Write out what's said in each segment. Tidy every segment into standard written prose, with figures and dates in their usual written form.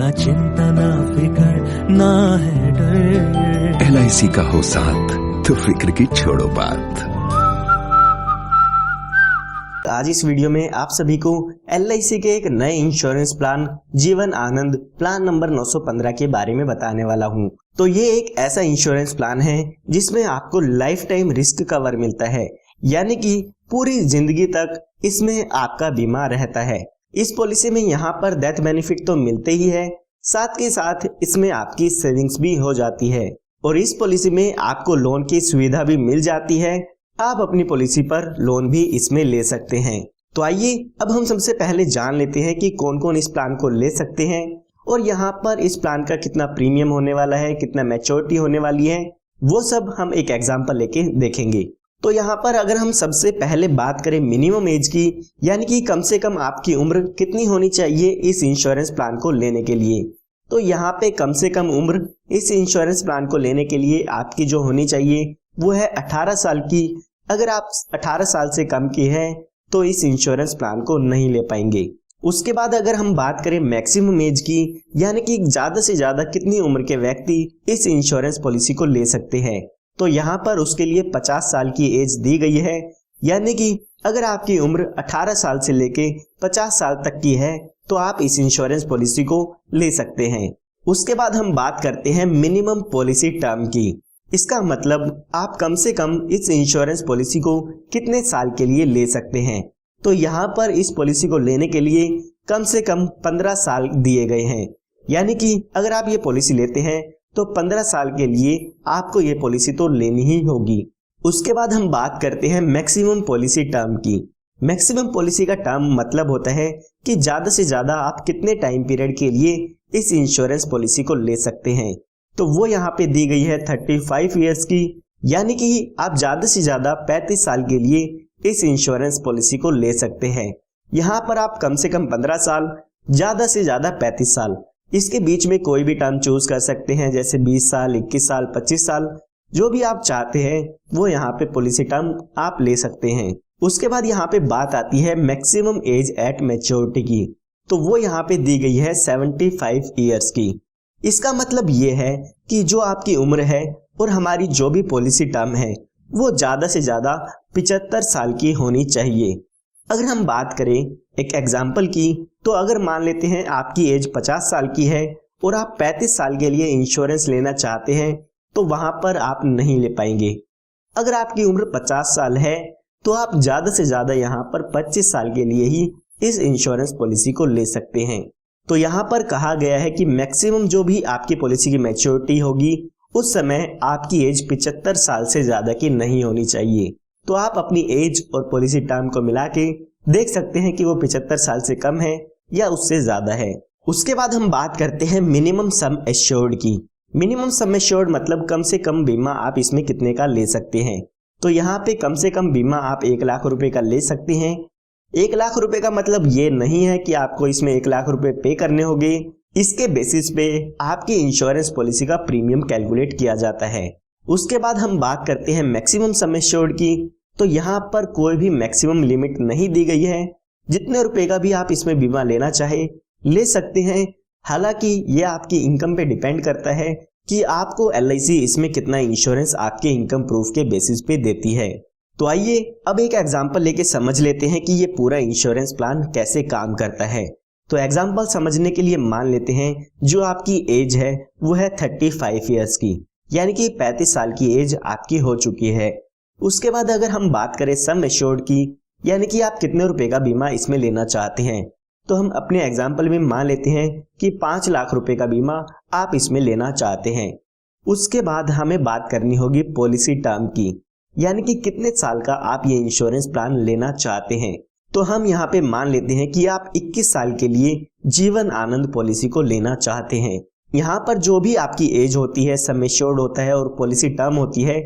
ना चिंता ना फिकर ना है डर, LIC का हो साथ तो फिक्र की छोड़ो बात। आज इस वीडियो में आप सभी को LIC के एक नए insurance plan Jeevan Anand plan number 915 के बारे में बताने वाला हूं। तो ये एक ऐसा इंश्योरेंस प्लान है जिसमें आपको लाइफ टाइम रिस्क कवर मिलता है, यानी कि पूरी जिंदगी तक इसमें आपका बीमा रहता है। इस पॉलिसी में यहाँ पर डेथ बेनिफिट तो मिलते ही है, साथ के साथ इसमें आपकी सेविंग्स भी हो जाती है और इस पॉलिसी में आपको लोन की सुविधा भी मिल जाती है। आप अपनी पॉलिसी पर लोन भी इसमें ले सकते हैं। तो आइए अब हम सबसे पहले जान लेते हैं कि कौन कौन इस प्लान को ले सकते हैं और यहाँ पर इस प्लान का कितना प्रीमियम होने वाला है, कितना मैच्योरिटी होने वाली है, वो सब हम एक एग्जांपल लेके देखेंगे। तो यहाँ पर अगर हम सबसे पहले बात करें मिनिमम एज की, यानी कि कम से कम आपकी उम्र कितनी होनी चाहिए इस इंश्योरेंस प्लान को लेने के लिए, तो यहाँ पे कम से कम उम्र इस इंश्योरेंस प्लान को लेने के लिए आपकी जो होनी चाहिए वो है 18 साल की। अगर आप 18 साल से कम की है तो इस इंश्योरेंस प्लान को नहीं ले पाएंगे। उसके बाद अगर हम बात करें मैक्सिमम एज की, यानी कि ज्यादा से ज्यादा कितनी उम्र के व्यक्ति इस इंश्योरेंस पॉलिसी को ले सकते हैं, तो यहाँ पर उसके लिए 50 साल की एज दी गई है। यानी कि अगर आपकी उम्र 18 साल से लेके 50 साल तक की है तो आप इस इंश्योरेंस पॉलिसी को ले सकते हैं। उसके बाद हम बात करते हैं मिनिमम पॉलिसी टर्म की। इसका मतलब आप कम से कम इस इंश्योरेंस पॉलिसी को कितने साल के लिए ले सकते हैं। तो यहाँ पर इस पॉलिसी को लेने के लिए कम से कम 15 साल दिए गए हैं, यानी कि अगर आप ये पॉलिसी लेते हैं तो 15 साल के लिए आपको ये पॉलिसी तो लेनी ही होगी। उसके बाद हम बात करते हैं मैक्सिमम पॉलिसी टर्म की। मैक्सिमम पॉलिसी का टर्म मतलब होता है कि ज्यादा से ज्यादा आप कितने टाइम पीरियड के लिए इस इंश्योरेंस पॉलिसी को ले सकते हैं। तो वो यहाँ पे दी गई है 35 ईयर्स की, यानी कि आप ज्यादा से ज्यादा 35 साल के लिए इस इंश्योरेंस पॉलिसी को ले सकते हैं। यहाँ पर आप कम से कम 15 साल, ज्यादा से ज्यादा 35 साल, इसके बीच में कोई भी टर्म चूज कर सकते हैं, जैसे 20 साल, 21 साल, 25 साल, जो भी आप चाहते हैं वो यहाँ पे पॉलिसी टर्म आप ले सकते हैं। उसके बाद यहाँ पे बात आती है मैक्सिमम एज एट मैच्योरिटी की, तो वो यहाँ पे दी गई है 75 ईयर्स की। इसका मतलब ये है कि जो आपकी उम्र है और हमारी जो भी पॉलिसी टर्म है वो ज्यादा से ज्यादा 75 साल की होनी चाहिए। अगर हम बात करें एक एग्जाम्पल की, तो अगर मान लेते हैं आपकी एज 50 साल की है और आप 35 साल के लिए इंश्योरेंस लेना चाहते हैं तो वहां पर आप नहीं ले पाएंगे। अगर आपकी उम्र 50 साल है तो आप ज्यादा से ज्यादा यहाँ पर 25 साल के लिए ही इस इंश्योरेंस पॉलिसी को ले सकते हैं। तो यहाँ पर कहा गया है कि मैक्सिमम जो भी आपकी पॉलिसी की मैच्योरिटी होगी उस समय आपकी एज 75 साल से ज्यादा की नहीं होनी चाहिए। तो आप अपनी एज और पॉलिसी टर्म को मिला के देख सकते हैं कि वो 75 साल से कम है या उससे ज्यादा है। उसके बाद हम बात करते हैं मिनिमम सम एश्योर्ड की। मिनिमम सम एश्योर्ड मतलब कम से कम बीमा आप इसमें कितने का ले सकते हैं। तो यहाँ पे कम से कम बीमा आप 1 लाख रुपए का ले सकते हैं। 1 लाख रुपए का मतलब ये नहीं है कि आपको इसमें 1 लाख रुपए पे करने होंगे। इसके बेसिस पे आपकी इंश्योरेंस पॉलिसी का प्रीमियम कैलकुलेट किया जाता है। उसके बाद हम बात करते हैं मैक्सिमम सम एश्योर्ड की। तो यहाँ पर कोई भी मैक्सिमम लिमिट नहीं दी गई है, जितने रुपए का भी आप इसमें बीमा लेना चाहे ले सकते हैं। हालांकि ये आपकी इनकम पे डिपेंड करता है कि आपको LIC इसमें कितना इंश्योरेंस आपके इनकम प्रूफ के बेसिस पे देती है। तो आइए अब एक एग्जांपल लेके समझ लेते हैं कि ये पूरा इंश्योरेंस प्लान कैसे काम करता है। तो एग्जांपल समझने के लिए मान लेते हैं जो आपकी एज है वो है 35 ईयर्स की, यानी कि 35 साल की एज आपकी हो चुकी है। उसके बाद अगर हम बात करें सम एश्योर्ड की, यानी कि आप कितने रुपए का बीमा इसमें लेना चाहते हैं, तो हम अपने एग्जाम्पल में मान लेते हैं कि 5 लाख रुपए का बीमा आप इसमें लेना चाहते हैं। उसके बाद हमें बात करनी होगी पॉलिसी टर्म की, यानी कि कितने साल का आप ये इंश्योरेंस प्लान लेना चाहते हैं। तो हम यहाँ पे मान लेते हैं कि आप 21 साल के लिए जीवन आनंद पॉलिसी को लेना चाहते हैं। यहाँ पर जो भी आपकी एज होती है, सम एश्योर्ड होता है और पॉलिसी टर्म होती है,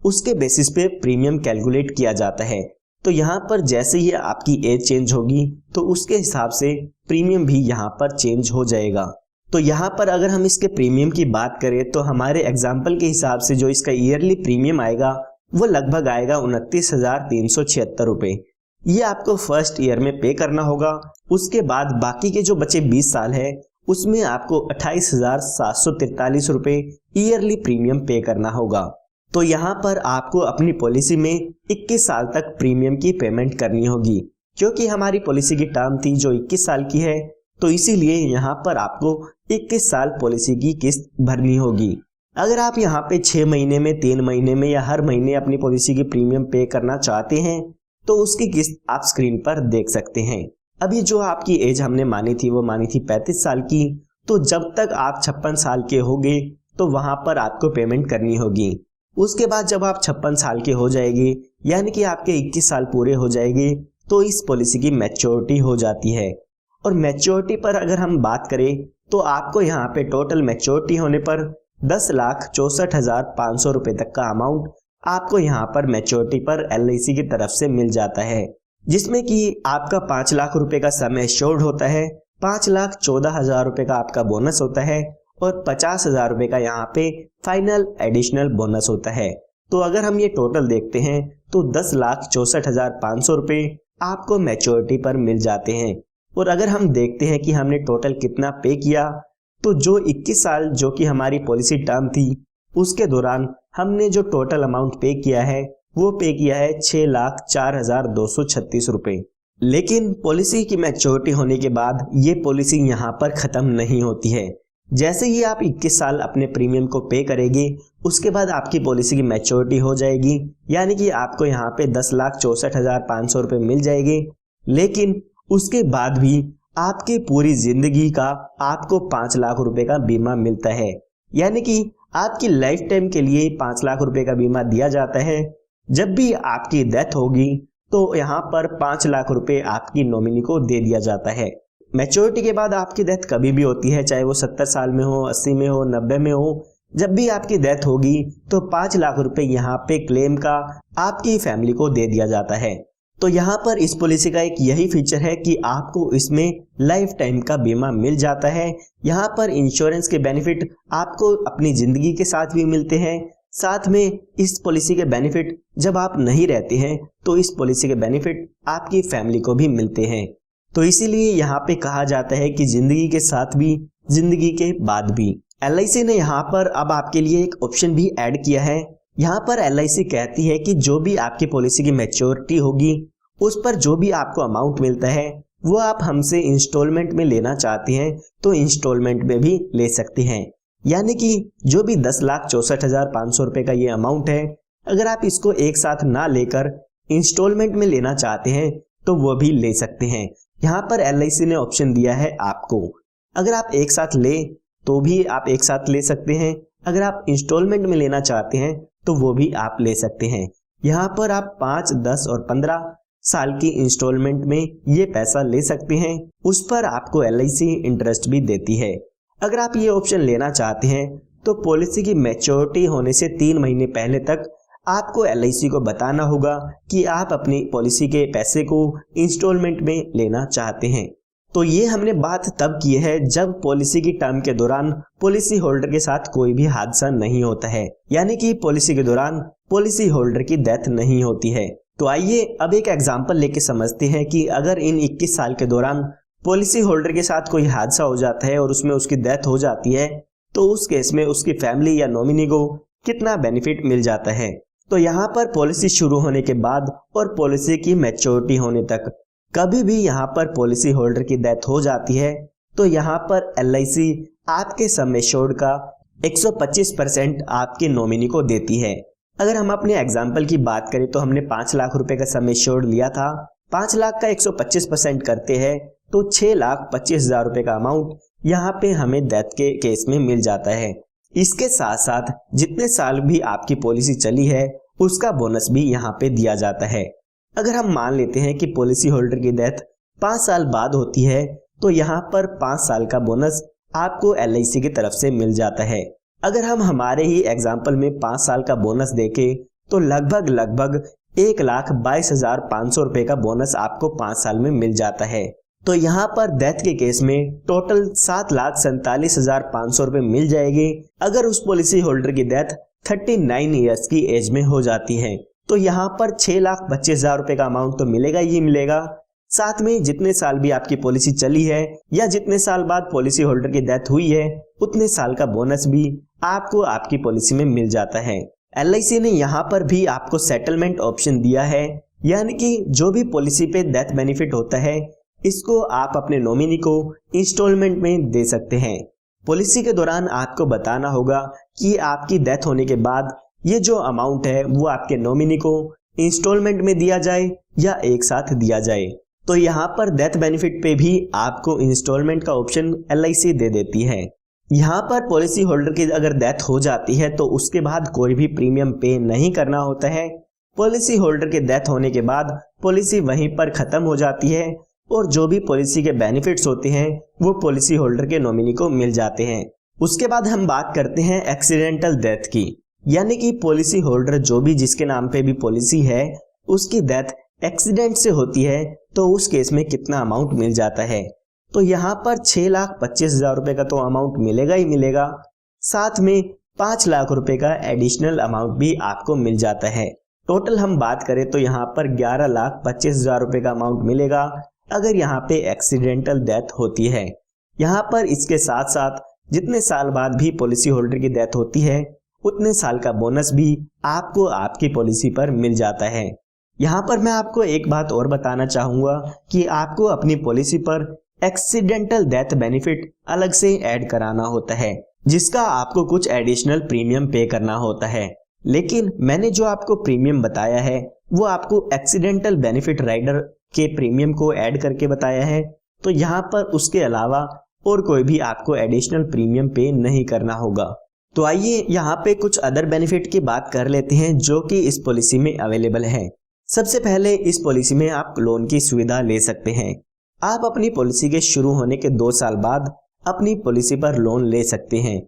उसके बेसिस पे प्रीमियम कैलकुलेट किया जाता है। तो यहाँ पर जैसे ही आपकी एज चेंज होगी तो उसके हिसाब से प्रीमियम भी यहाँ पर चेंज हो जाएगा। तो यहाँ पर अगर हम इसके प्रीमियम की बात करें तो हमारे एग्जाम्पल के हिसाब से जो इसका ईयरली प्रीमियम आएगा वो लगभग आएगा 29,376 रुपए। ये आपको फर्स्ट ईयर में पे करना होगा। उसके बाद बाकी के जो बचे 20 साल है उसमें आपको 28,743 रुपए ईयरली प्रीमियम पे करना होगा। तो यहाँ पर आपको अपनी पॉलिसी में 21 साल तक प्रीमियम की पेमेंट करनी होगी। क्योंकि हमारी पॉलिसी की टर्म थी जो 21 साल की है, तो इसीलिए यहाँ पर आपको 21 साल पॉलिसी की किस्त भरनी होगी। अगर आप यहाँ पे 6 महीने में, 3 महीने में या हर महीने अपनी पॉलिसी की प्रीमियम पे करना चाहते हैं तो उसकी किस्त आप स्क्रीन पर देख सकते हैं। अभी जो आपकी एज हमने मानी थी वो मानी थी 35 साल की, तो जब तक आप 56 साल के होंगे तो वहां पर आपको पेमेंट करनी होगी। उसके बाद जब आप 56 साल के हो जाएंगे, यानी कि आपके 21 साल पूरे हो जाएंगे, तो इस पॉलिसी की मैच्योरिटी हो जाती है। और मैच्योरिटी पर अगर हम बात करें तो आपको यहाँ पे टोटल मैच्योरिटी होने पर 10,64,500 रुपए तक का अमाउंट आपको यहाँ पर मैच्योरिटी पर LIC की तरफ से मिल जाता है, जिसमें कि आपका 5 लाख रुपए का सम एश्योर्ड होता है, 5,14,000 रुपए का आपका बोनस होता है और 50,000 रुपए का यहाँ पे फाइनल एडिशनल बोनस होता है। तो अगर हम ये टोटल देखते हैं तो 10,64,500 रुपए आपको मैच्योरिटी पर मिल जाते हैं। और अगर हम देखते हैं कि हमने टोटल कितना पे किया, तो जो 21 साल जो कि हमारी पॉलिसी टर्म थी उसके दौरान हमने जो टोटल अमाउंट पे किया है वो पे किया है 6,04,236 रुपए। लेकिन पॉलिसी की मैच्योरिटी होने के बाद ये पॉलिसी यहाँ पर खत्म नहीं होती है। जैसे ही आप 21 साल अपने प्रीमियम को पे करेंगे उसके बाद आपकी पॉलिसी की मैच्योरिटी हो जाएगी, यानी कि आपको यहाँ पे 10,64,500 रुपए मिल जाएंगे। लेकिन उसके बाद भी आपकी पूरी जिंदगी का आपको 5 लाख रुपए का बीमा मिलता है, यानी कि आपकी लाइफ टाइम के लिए 5 लाख रुपए का बीमा दिया जाता है। जब भी आपकी डेथ होगी तो यहाँ पर 5 लाख रुपए आपकी नॉमिनी को दे दिया जाता है। मैच्योरिटी के बाद आपकी डेथ कभी भी होती है, चाहे वो 70 साल में हो, 80 में हो, 90 में हो, जब भी आपकी डेथ होगी तो 5 लाख रुपए यहाँ पे क्लेम का आपकी फैमिली को दे दिया जाता है। तो यहाँ पर इस पॉलिसी का एक यही फीचर है कि आपको इसमें लाइफ टाइम का बीमा मिल जाता है। यहाँ पर इंश्योरेंस के बेनिफिट आपको अपनी जिंदगी के साथ भी मिलते हैं, साथ में इस पॉलिसी के बेनिफिट जब आप नहीं रहते हैं तो इस पॉलिसी के बेनिफिट आपकी फैमिली को भी मिलते हैं। तो इसीलिए यहाँ पे कहा जाता है कि जिंदगी के साथ भी, जिंदगी के बाद भी। LIC ने यहाँ पर अब आपके लिए एक ऑप्शन भी ऐड किया है। यहाँ पर LIC कहती है कि जो भी आपकी पॉलिसी की मैच्योरिटी होगी उस पर जो भी आपको अमाउंट मिलता है वो आप हमसे इंस्टॉलमेंट में लेना चाहते हैं तो इंस्टॉलमेंट में भी ले सकते हैं। यानी कि जो भी 10,64,500 रुपए का ये अमाउंट है, अगर आप इसको एक साथ ना लेकर इंस्टॉलमेंट में लेना चाहते हैं तो वो भी ले सकते हैं। यहाँ पर LIC ने ऑप्शन दिया है आपको, अगर आप एक साथ ले तो भी आप एक साथ ले सकते हैं, अगर आप इंस्टॉलमेंट में लेना चाहते हैं तो वो भी आप ले सकते हैं। यहाँ पर आप 5, 10 और 15 साल की इंस्टॉलमेंट में ये पैसा ले सकते हैं, उस पर आपको LIC इंटरेस्ट भी देती है। अगर आप ये ऑप्शन लेना चाहते हैं तो पॉलिसी की मैच्योरिटी होने से 3 महीने पहले तक आपको LIC को बताना होगा कि आप अपनी पॉलिसी के पैसे को इंस्टॉलमेंट में लेना चाहते हैं। तो ये हमने बात तब की है जब पॉलिसी की टर्म के दौरान पॉलिसी होल्डर के साथ कोई भी हादसा नहीं होता है, यानी कि पॉलिसी के दौरान पॉलिसी होल्डर की डेथ नहीं होती है। तो आइए अब एक एग्जांपल लेके समझते हैं कि अगर इन 21 साल के दौरान पॉलिसी होल्डर के साथ कोई हादसा हो जाता है और उसमें उसकी डेथ हो जाती है तो उस केस में उसकी फैमिली या नॉमिनी को कितना बेनिफिट मिल जाता है। तो यहाँ पर पॉलिसी शुरू होने के बाद और पॉलिसी की मैच्योरिटी होने तक कभी भी यहाँ पर पॉलिसी होल्डर की डेथ हो जाती है तो यहाँ पर LIC आपके सम एश्योर्ड का 125% आपके नॉमिनी को देती है। अगर हम अपने एग्जाम्पल की बात करें तो हमने 5 लाख रुपए का सम एश्योर्ड लिया था, 5 लाख का 125% करते हैं तो 6,25,000 रुपए का अमाउंट यहाँ पे हमें डेथ के केस में मिल जाता है। इसके साथ साथ जितने साल भी आपकी पॉलिसी चली है उसका बोनस भी यहाँ पे दिया जाता है। अगर हम मान लेते हैं कि पॉलिसी होल्डर की डेथ 5 साल बाद होती है तो यहाँ पर 5 साल का बोनस आपको LIC की तरफ से मिल जाता है। अगर हम हमारे ही एग्जाम्पल में 5 साल का बोनस देखें तो लगभग 1,22,500 रुपए का बोनस आपको 5 साल में मिल जाता है। तो यहाँ पर डेथ के केस में टोटल 7,47,500 रुपए मिल जाएंगे अगर उस पॉलिसी होल्डर की डेथ 39 ईयर्स की एज में हो जाती है। तो यहाँ पर 6,25,000 रुपए का अमाउंट तो मिलेगा ही मिलेगा, साथ में जितने साल भी आपकी पॉलिसी चली है या जितने साल बाद पॉलिसी होल्डर की डेथ हुई है उतने साल का बोनस भी आपको आपकी पॉलिसी में मिल जाता है। LIC ने यहाँ पर भी आपको सेटलमेंट ऑप्शन दिया है, यानी कि जो भी पॉलिसी पे डेथ बेनिफिट होता है इसको आप अपने नॉमिनी को इंस्टॉलमेंट में दे सकते हैं। पॉलिसी के दौरान आपको बताना होगा कि आपकी डेथ होने के बाद ये जो अमाउंट है वो आपके नॉमिनी को इंस्टॉलमेंट में दिया जाए या एक साथ दिया जाए। तो यहाँ पर डेथ बेनिफिट पे भी आपको इंस्टॉलमेंट का ऑप्शन LIC दे देती है। यहाँ पर पॉलिसी होल्डर की अगर डेथ हो जाती है तो उसके बाद कोई भी प्रीमियम पे नहीं करना होता है। पॉलिसी होल्डर के डेथ होने के बाद पॉलिसी वहीं पर खत्म हो जाती है और जो भी पॉलिसी के बेनिफिट्स होते हैं वो पॉलिसी होल्डर के नॉमिनी को मिल जाते हैं। उसके बाद हम बात करते हैं एक्सीडेंटल डेथ की, यानी कि पॉलिसी होल्डर जो भी जिसके नाम पे भी पॉलिसी है उसकी डेथ एक्सीडेंट से होती है तो उस केस में कितना अमाउंट मिल जाता है। तो यहाँ पर 6,25,000 रुपए का तो अमाउंट मिलेगा ही मिलेगा, साथ में 5 लाख रुपए का एडिशनल अमाउंट भी आपको मिल जाता है। टोटल हम बात करें तो यहाँ पर 11,25,000 रुपए का अमाउंट मिलेगा अगर यहाँ पे एक्सीडेंटल डेथ होती है। यहाँ पर इसके साथ साथ जितने साल बाद भी पॉलिसी होल्डर की डेथ होती है उतने साल का बोनस भी आपको आपकी पॉलिसी पर मिल जाता है। यहाँ पर मैं आपको एक बात और बताना चाहूंगा कि आपको अपनी पॉलिसी पर एक्सीडेंटल डेथ बेनिफिट अलग से ऐड कराना होता है, जिसका आपको कुछ एडिशनल प्रीमियम पे करना होता है। लेकिन मैंने जो आपको प्रीमियम बताया है वो आपको एक्सीडेंटल बेनिफिट राइडर के प्रीमियम को ऐड करके बताया है, तो यहाँ पर उसके अलावा और कोई भी आपको एडिशनल प्रीमियम पे नहीं करना होगा। तो आइए यहाँ पे कुछ अदर बेनिफिट की बात कर लेते हैं जो कि इस पॉलिसी में अवेलेबल है। सबसे पहले इस पॉलिसी में आप लोन की सुविधा ले सकते हैं। आप अपनी पॉलिसी के शुरू होने के 2 साल बाद अपनी पॉलिसी पर लोन ले सकते हैं।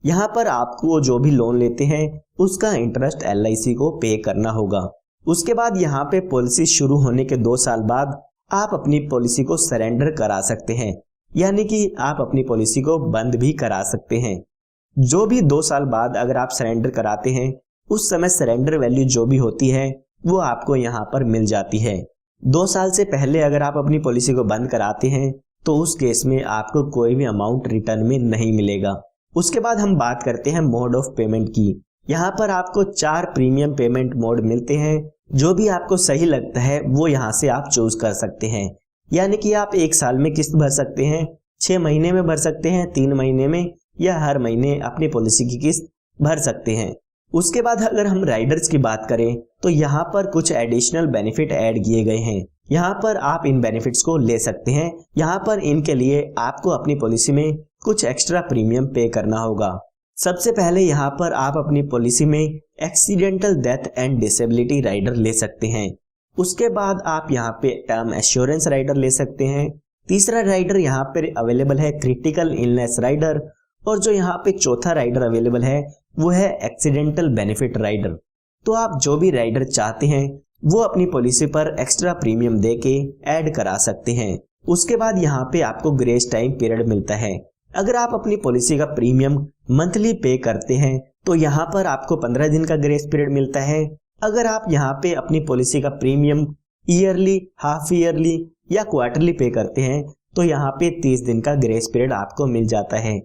यहाँ पर आपको जो भी लोन लेते हैं उसका इंटरेस्ट LIC को पे करना होगा। उसके बाद यहाँ पे पॉलिसी शुरू होने के 2 साल बाद आप अपनी पॉलिसी को सरेंडर करा सकते हैं, यानी कि आप अपनी पॉलिसी को बंद भी करा सकते हैं। जो भी 2 साल बाद अगर आप सरेंडर कराते हैं उस समय सरेंडर वैल्यू जो भी होती है वो आपको यहाँ पर मिल जाती है। 2 साल से पहले अगर आप अपनी पॉलिसी को बंद कराते हैं तो उस केस में आपको कोई भी अमाउंट रिटर्न में नहीं मिलेगा। उसके बाद हम बात करते हैं मोड ऑफ पेमेंट की। यहाँ पर आपको 4 प्रीमियम पेमेंट मोड मिलते हैं। जो भी आपको सही लगता है वो यहाँ से आप चूज कर सकते हैं, यानी कि आप 1 साल में किस्त भर सकते हैं, 6 महीने में भर सकते हैं, 3 महीने में, या हर महीने अपनी पॉलिसी की किस्त भर सकते हैं। उसके बाद अगर हम राइडर्स की बात करें तो यहाँ पर कुछ एडिशनल बेनिफिट ऐड किए गए हैं। यहाँ पर आप इन बेनिफिट्स को ले सकते हैं। यहाँ पर इनके लिए आपको अपनी पॉलिसी में कुछ एक्स्ट्रा प्रीमियम पे करना होगा। सबसे पहले यहाँ पर आप अपनी पॉलिसी में accidental death and disability rider ले सकते हैं। उसके बाद आप यहाँ पे टर्म एश्योरेंस राइडर ले सकते हैं। तीसरा राइडर यहाँ पर अवेलेबल है क्रिटिकल इलनेस राइडर, और जो यहाँ पे चौथा राइडर अवेलेबल है वो है एक्सीडेंटल बेनिफिट राइडर। तो आप जो भी राइडर चाहते हैं वो अपनी पॉलिसी पर एक्स्ट्रा प्रीमियम दे के ऐड करा सकते हैं। उसके बाद यहाँ पे आपको ग्रेस टाइम पीरियड मिलता है। अगर आप अपनी पॉलिसी का प्रीमियम मंथली पे करते हैं तो यहाँ पर आपको 15 दिन का ग्रेस पीरियड मिलता है। अगर आप यहाँ पे अपनी पॉलिसी का प्रीमियम ईयरली, हाफ ईयरली या क्वार्टरली पे करते हैं तो यहाँ पे 30 दिन का ग्रेस पीरियड आपको मिल जाता है।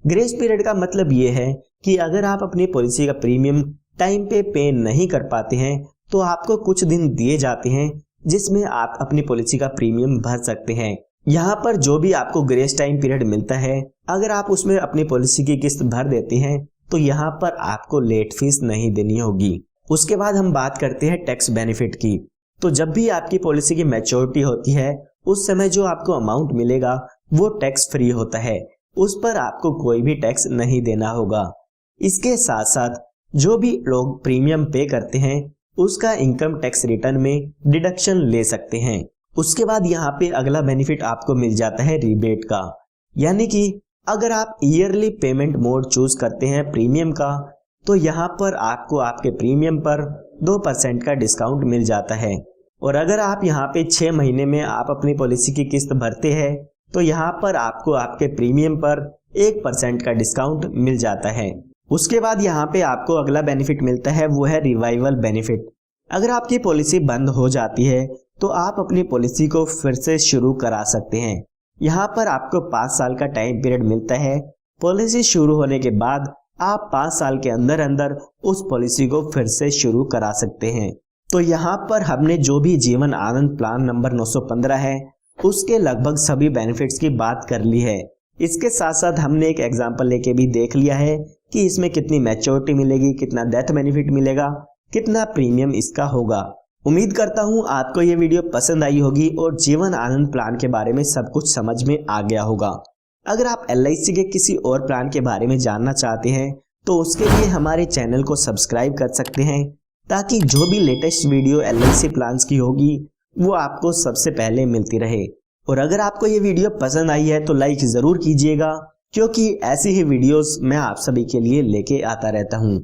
ग्रेस पीरियड का मतलब ये है कि अगर आप अपनी पॉलिसी का प्रीमियम टाइम पे नहीं कर पाते हैं तो आपको कुछ दिन दिए जाते हैं जिसमें आप अपनी पॉलिसी का प्रीमियम भर सकते हैं। यहाँ पर जो भी आपको ग्रेस टाइम पीरियड मिलता है अगर आप उसमें अपनी पॉलिसी की किस्त भर देते हैं तो यहाँ पर आपको लेट फीस नहीं देनी होगी। उसके बाद हम बात करते हैं टैक्स बेनिफिट की। तो जब भी आपकी पॉलिसी की मैच्योरिटी होती है उस समय जो आपको अमाउंट मिलेगा वो टैक्स फ्री होता है, उस पर आपको कोई भी टैक्स नहीं देना होगा। इसके साथ साथ जो भी लोग प्रीमियम पे करते हैं उसका इनकम टैक्स रिटर्न में डिडक्शन ले सकते हैं। उसके बाद यहाँ पे अगला बेनिफिट आपको मिल जाता है रिबेट का, यानी कि अगर आप ईयरली पेमेंट मोड चूज करते हैं प्रीमियम का तो यहाँ पर आपको आपके प्रीमियम पर 2% का डिस्काउंट मिल जाता है। और अगर आप यहाँ पे 6 महीने में आप अपनी पॉलिसी की किस्त भरते हैं तो यहाँ पर आपको आपके प्रीमियम पर 1% का डिस्काउंट मिल जाता है। उसके बाद यहाँ पे आपको अगला बेनिफिट मिलता है वो है रिवाइवल बेनिफिट। अगर आपकी पॉलिसी बंद हो जाती है तो आप अपनी पॉलिसी को फिर से शुरू करा सकते हैं। यहाँ पर आपको 5 साल का टाइम पीरियड मिलता है। पॉलिसी शुरू होने के बाद आप 5 साल के अंदर अंदर उस पॉलिसी को फिर से शुरू करा सकते हैं। तो यहाँ पर हमने जो भी जीवन आनंद प्लान नंबर 915 है उसके लगभग सभी बेनिफिट्स की बात कर ली है। इसके साथ साथ हमने एक एग्जांपल लेके भी देख लिया है कि इसमें कितनी मैच्योरिटी मिलेगी, कितना डेथ बेनिफिट मिलेगा, कितना प्रीमियम इसका होगा। उम्मीद करता हूँ आपको ये वीडियो पसंद आई होगी और जीवन आनंद प्लान के बारे में सब कुछ समझ में आ गया होगा। अगर आप LIC के किसी और प्लान के बारे में जानना चाहते हैं तो उसके लिए हमारे चैनल को सब्सक्राइब कर सकते हैं, ताकि जो भी लेटेस्ट वीडियो LIC प्लान्स की होगी वो आपको सबसे पहले मिलती रहे। और अगर आपको ये वीडियो पसंद आई है तो लाइक ज़रूर कीजिएगा, क्योंकि ऐसी ही वीडियोस मैं आप सभी के लिए लेके आता रहता हूँ।